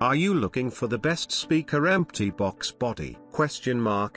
Are you looking for the best speaker empty box body?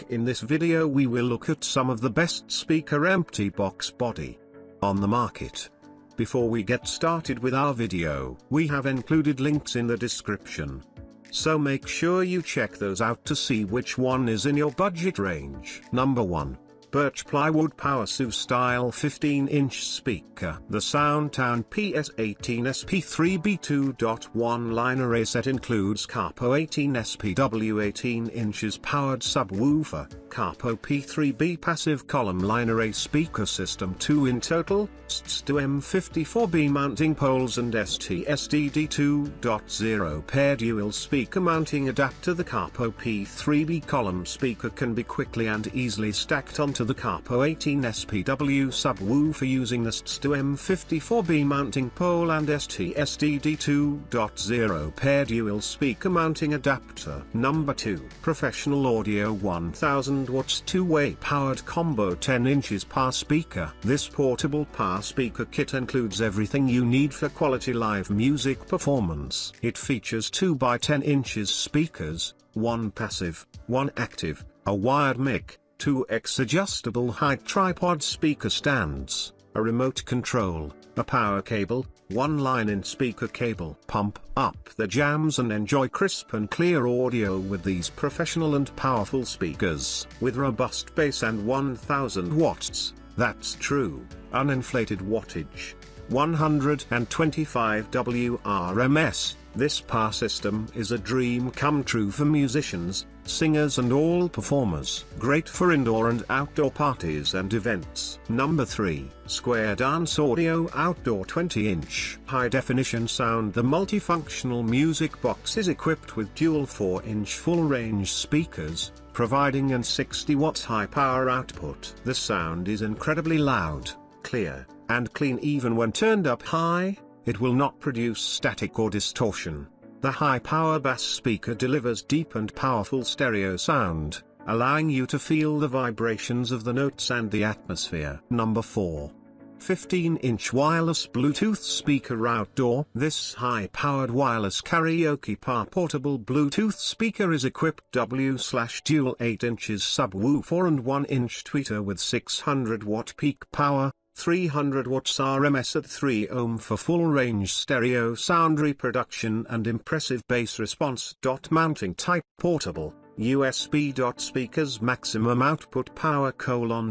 In this video we will look at some of the best speaker empty box body on the market. Before we get started with our video, we have included links in the description. So make sure you check those out to see which one is in your budget range. Number 1. Birch Plywood PowerSU Style 15-inch Speaker. The SoundTown PS18SP3B2.1 line array set includes Capo 18SPW 18 inches powered subwoofer, Capo P3B passive column line array speaker system 2 in total, ST2M54B mounting poles and ST-SDD 2.0 pair dual speaker mounting adapter. The Capo P3B column speaker can be quickly and easily stacked onto the Capo 18SPW subwoofer using the ST2M54B mounting pole and ST-SDD 2.0 pair dual speaker mounting adapter. Number 2. Professional Audio 1000 watts 2-way powered combo 10 inches power speaker. This portable power speaker kit includes everything you need for quality live music performance. It features 2 x 10 inches speakers, 1 passive, 1 active, a wired mic, 2x adjustable height tripod speaker stands, a remote control, a power cable, 1 line-in speaker cable. Pump up the jams and enjoy crisp and clear audio with these professional and powerful speakers. With robust bass and 1000 watts, that's true, uninflated wattage, 125 WRMS, this power system is a dream come true for musicians, singers and all performers. Great for indoor and outdoor parties and events. Number 3. Square Dance Audio Outdoor 20-inch high-definition sound. The multifunctional music box is equipped with dual 4-inch full-range speakers, providing an 60 watts high-power output. The sound is incredibly loud, clear, and clean even when turned up high. It will not produce static or distortion. The high-power bass speaker delivers deep and powerful stereo sound, allowing you to feel the vibrations of the notes and the atmosphere. Number 4. 15-inch wireless Bluetooth speaker outdoor. This high-powered wireless karaoke power portable Bluetooth speaker is equipped W/dual 8 inches subwoofer and 1-inch tweeter with 600 watt peak power, 300 watts RMS at 3 ohm for full-range stereo sound reproduction and impressive bass response. Mounting type portable, USB. Speakers maximum output power: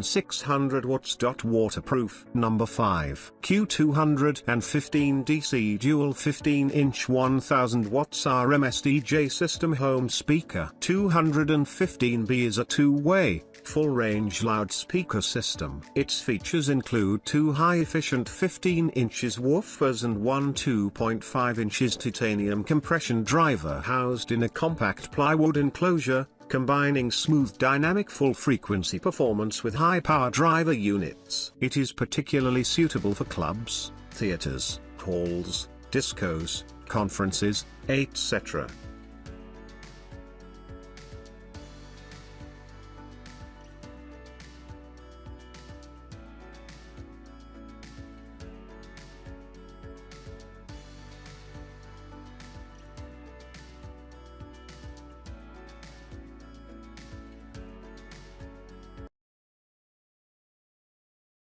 600 watts. Waterproof. Number 5. Q215 DC dual 15-inch 1000 watts RMS DJ system home speaker. 215B is a 2-way, full-range loudspeaker system. Its features include 2 high-efficient 15 inches woofers and 1 2.5 inches titanium compression driver housed in a compact plywood enclosure, combining smooth dynamic full-frequency performance with high-power driver units. It is particularly suitable for clubs, theaters, halls, discos, conferences, etc.